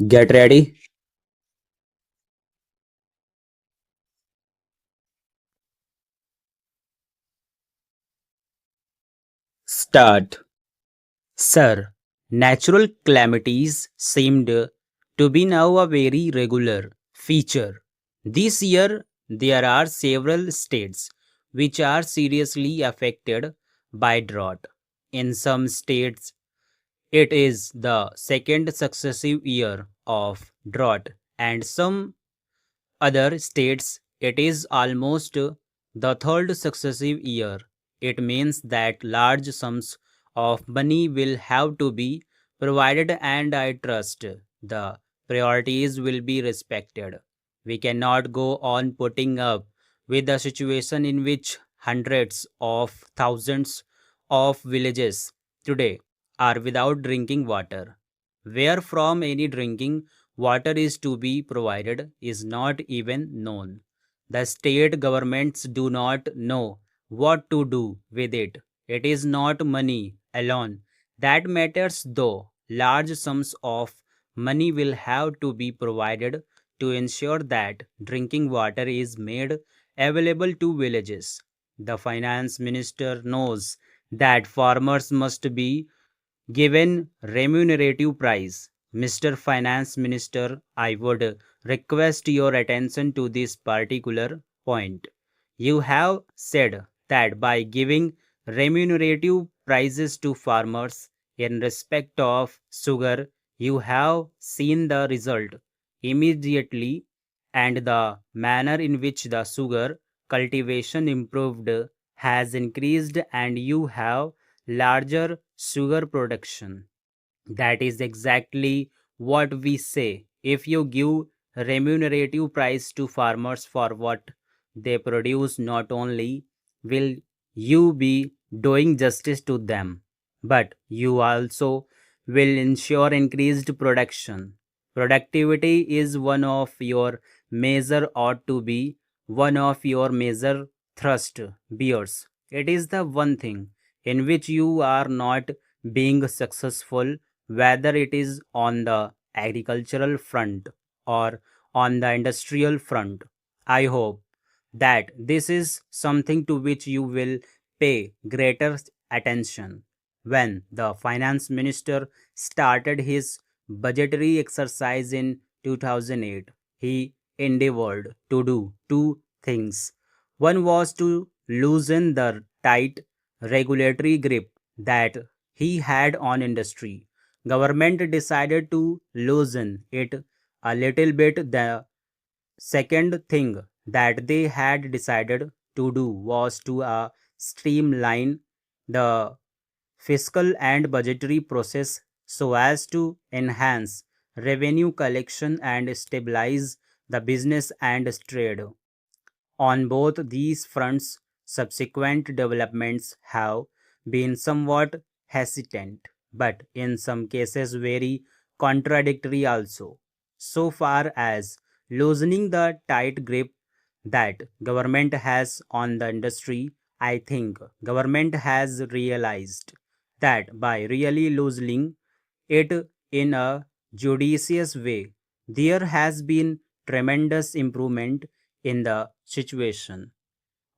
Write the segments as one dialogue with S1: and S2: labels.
S1: Get ready. Start. Sir, natural calamities seemed to be now a very regular feature. This year, there are several states which are seriously affected by drought. In some states, it is the second successive year of drought, and some other states, it is almost the third successive year. It means that large sums of money will have to be provided, and I trust the priorities will be respected. We cannot go on putting up with a situation in which hundreds of thousands of villages today are without drinking water. Where from any drinking water is to be provided is not even known. The state governments do not know what to do with it. It is not money alone that matters, though. Large sums of money will have to be provided to ensure that drinking water is made available to villages. The finance minister knows that farmers must be given remunerative prize. Mr. Finance Minister, I would request your attention to this particular point. You have said that by giving remunerative prizes to farmers in respect of sugar, you have seen the result immediately, and the manner in which the sugar cultivation improved has increased, and you have larger sugar production. That is exactly what we say. If you give remunerative price to farmers for what they produce, not only will you be doing justice to them, but you also will ensure increased production. Productivity is one of your major, ought to be one of your major thrust bears. It is the one thing in which you are not being successful, whether it is on the agricultural front or on the industrial front. I hope that this is something to which you will pay greater attention. When the finance minister started his budgetary exercise in 2008, he endeavored to do two things. One was to loosen the tight regulatory grip that he had on industry. Government decided to loosen it a little bit. The second thing that they had decided to do was to streamline the fiscal and budgetary process so as to enhance revenue collection and stabilize the business and trade. On both these fronts, subsequent developments have been somewhat hesitant, but in some cases very contradictory also. So far as loosening the tight grip that government has on the industry, I think government has realized that by really loosening it in a judicious way, there has been tremendous improvement in the situation.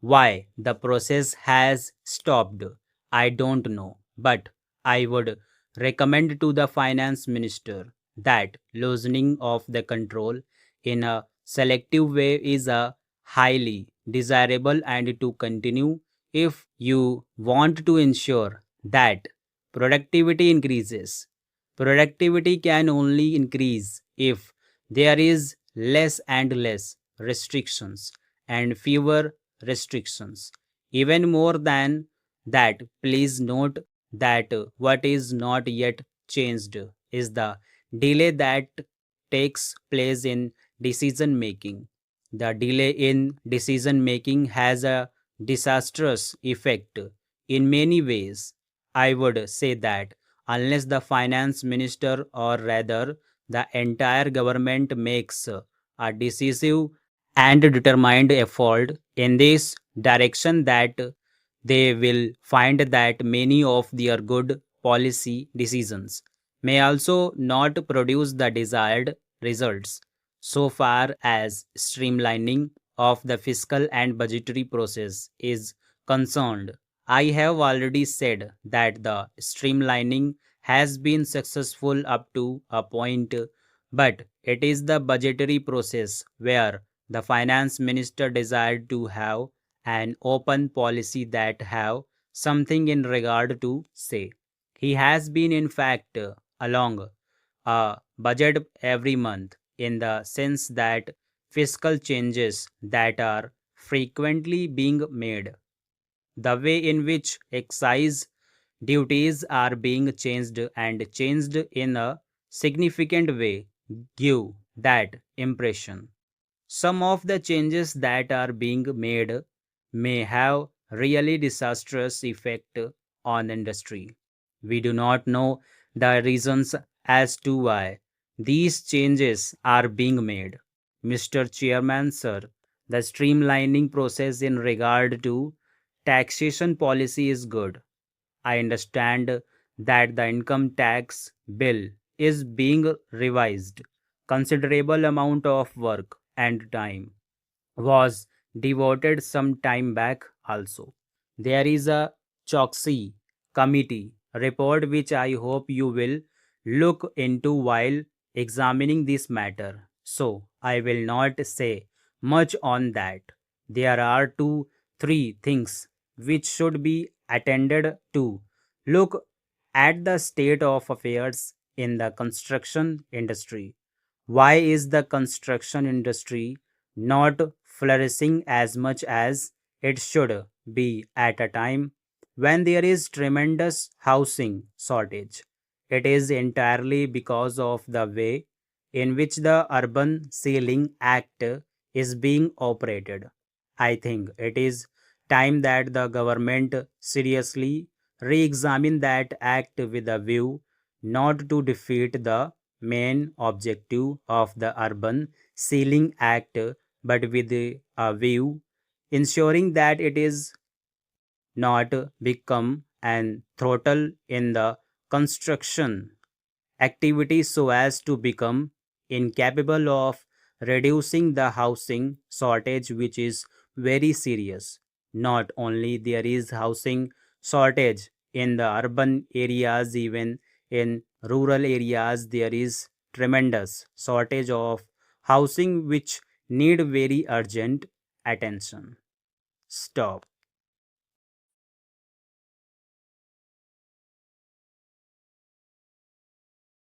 S1: Why the process has stopped, I don't know, but I would recommend to the finance minister that loosening of the control in a selective way is a highly desirable and to continue if you want to ensure that productivity increases. Productivity can only increase if there is less and less restrictions and fewer restrictions. Even more than that, please note that what is not yet changed is the delay that takes place in decision making. The delay in decision making has a disastrous effect in many ways. I would say that unless the finance minister, or rather the entire government, makes a decisive and determined effort in this direction, that they will find that many of their good policy decisions may also not produce the desired results. So far as streamlining of the fiscal and budgetary process is concerned, I have already said that the streamlining has been successful up to a point, but it is the budgetary process where the finance minister desired to have an open policy that have something in regard to say. He has been in fact along a budget every month in the sense that fiscal changes that are frequently being made, the way in which excise duties are being changed in a significant way give that impression. Some of the changes that are being made may have really disastrous effect on industry. We do not know the reasons as to why these changes are being made. Mr. Chairman, sir, the streamlining process in regard to taxation policy is good. I understand that the income tax bill is being revised. Considerable amount of work and time was devoted some time back also. There is a Choksi committee report which I hope you will look into while examining this matter. So I will not say much on that. There are two, three things which should be attended to. Look at the state of affairs in the construction industry. Why is the construction industry not flourishing as much as it should be at a time when there is tremendous housing shortage? It is entirely because of the way in which the Urban Ceiling Act is being operated. I think it is time that the government seriously re examine that act with a view not to defeat the main objective of the Urban Ceiling Act, but with a view ensuring that it is not become an throttle in the construction activity so as to become incapable of reducing the housing shortage, which is very serious. Not only there is housing shortage in the urban areas, even in rural areas there is tremendous shortage of housing which need very urgent attention. Stop.